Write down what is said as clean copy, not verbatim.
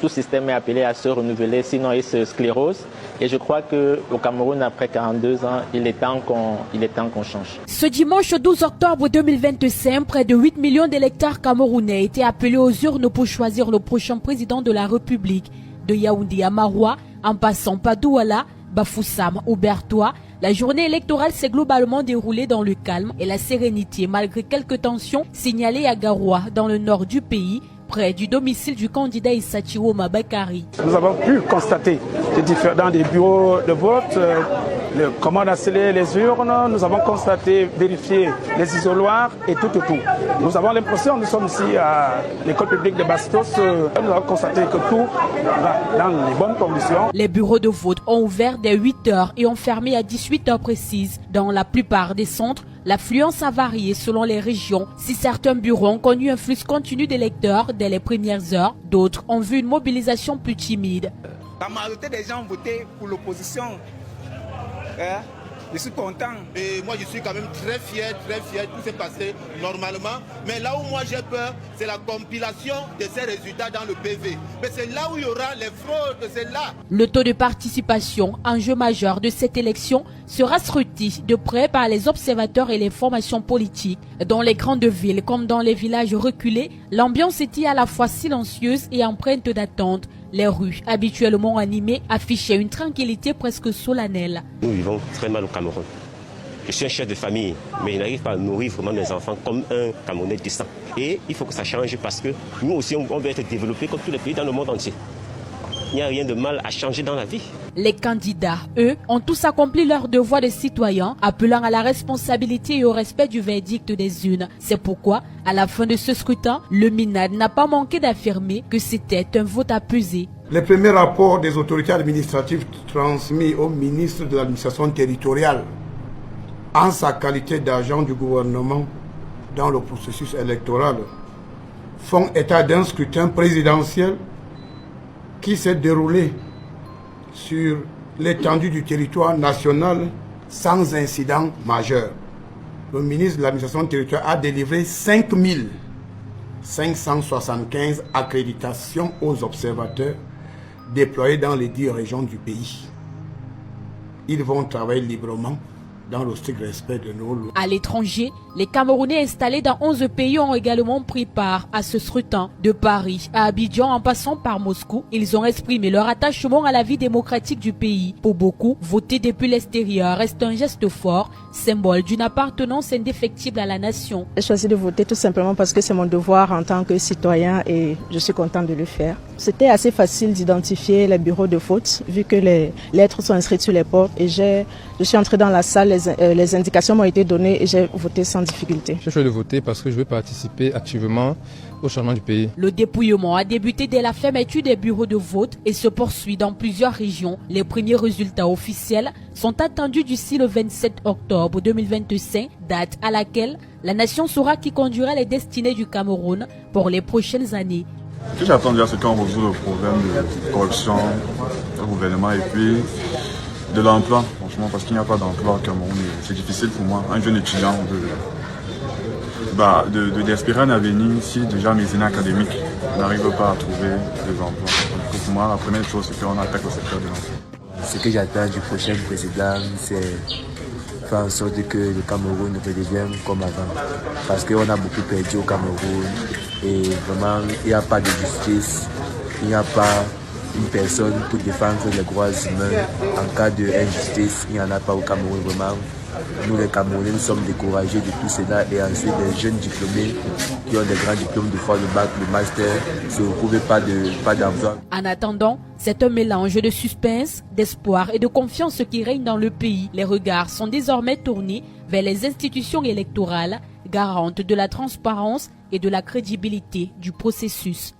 tout système est appelé à se renouveler, sinon il se sclérose. Et je crois qu'au Cameroun, après 42 ans, il est temps qu'on change. Ce dimanche 12 octobre 2025, près de 8 millions d'électeurs camerounais étaient appelés aux urnes pour choisir le prochain président de la République. De Yaoundé à Maroua, en passant par Douala, Bafoussam ou Bertois, la journée électorale s'est globalement déroulée dans le calme et la sérénité malgré quelques tensions signalées à Garoua, dans le nord du pays, près du domicile du candidat Issa Chiroma Bakari. Nous avons pu constater dans des bureaux de vote comment on a scellé les urnes, nous avons constaté, vérifié les isoloirs et tout. Nous avons l'impression, nous sommes ici à l'école publique de Bastos, nous avons constaté que tout va dans les bonnes conditions. Les bureaux de vote ont ouvert dès 8h et ont fermé à 18h précises. Dans la plupart des centres, l'affluence a varié selon les régions. Si certains bureaux ont connu un flux continu d'électeurs dès les premières heures, d'autres ont vu une mobilisation plus timide. La majorité des gens ont voté pour l'opposition. Je suis content. Et moi je suis quand même très fier, tout s'est passé normalement. Mais là où moi j'ai peur, c'est la compilation de ces résultats dans le PV. Mais c'est là où il y aura les fraudes, c'est là. Le taux de participation, enjeu majeur de cette élection, sera scruté de près par les observateurs et les formations politiques. Dans les grandes villes comme dans les villages reculés, l'ambiance était à la fois silencieuse et empreinte d'attente. Les rues, habituellement animées, affichaient une tranquillité presque solennelle. Nous vivons très mal au Cameroun. Je suis un chef de famille, mais il n'arrive pas à nourrir vraiment mes enfants comme un Camerounais décent. Et il faut que ça change parce que nous aussi, on veut être développés comme tous les pays dans le monde entier. Il n'y a rien de mal à changer dans la vie. Les candidats, eux, ont tous accompli leur devoir de citoyens, appelant à la responsabilité et au respect du verdict des urnes. C'est pourquoi, à la fin de ce scrutin, le MINAD n'a pas manqué d'affirmer que c'était un vote apaisé. Les premiers rapports des autorités administratives transmis au ministre de l'administration territoriale en sa qualité d'agent du gouvernement dans le processus électoral font état d'un scrutin présidentiel qui s'est déroulé sur l'étendue du territoire national sans incident majeur. Le ministre de l'administration territoriale a délivré 5575 accréditations aux observateurs déployés dans les 10 régions du pays. Ils vont travailler librement dans le strict respect de nos lois. À l'étranger, les Camerounais installés dans 11 pays ont également pris part à ce scrutin. De Paris à Abidjan en passant par Moscou, ils ont exprimé leur attachement à la vie démocratique du pays. Pour beaucoup, voter depuis l'extérieur reste un geste fort, symbole d'une appartenance indéfectible à la nation. J'ai choisi de voter tout simplement parce que c'est mon devoir en tant que citoyen et je suis content de le faire. C'était assez facile d'identifier les bureaux de vote vu que les lettres sont inscrites sur les portes et je suis entré dans la salle, les indications m'ont été données et j'ai voté sans difficulté. J'ai choisi de voter parce que je veux participer activement au changement du pays. Le dépouillement a débuté dès la fermeture des bureaux de vote et se poursuit dans plusieurs régions. Les premiers résultats officiels sont attendus d'ici le 27 octobre 2025, date à laquelle la nation saura qui conduira les destinées du Cameroun pour les prochaines années. Ce que j'attends déjà, c'est qu'on résout le problème de corruption au gouvernement et puis de l'emploi, franchement, parce qu'il n'y a pas d'emploi au Cameroun. C'est difficile pour moi, un jeune étudiant, d'espérer un avenir si déjà mes aînés académiques n'arrivent pas à trouver des emplois. Donc pour moi, la première chose, c'est qu'on attaque le secteur de l'emploi. Ce que j'attends du prochain président, c'est faire en sorte que le Cameroun redevienne comme avant. Parce qu'on a beaucoup perdu au Cameroun et vraiment, il n'y a pas de justice, il n'y a pas une personne pour défendre les droits humains. En cas d'injustice, il n'y en a pas au Cameroun vraiment. Nous les Camerounais, nous sommes découragés de tout cela et ensuite des jeunes diplômés qui ont des grands diplômes de fois le bac, le master, ne se retrouvent pas d'emploi. En attendant, c'est un mélange de suspense, d'espoir et de confiance qui règne dans le pays. Les regards sont désormais tournés vers les institutions électorales, garantes de la transparence et de la crédibilité du processus.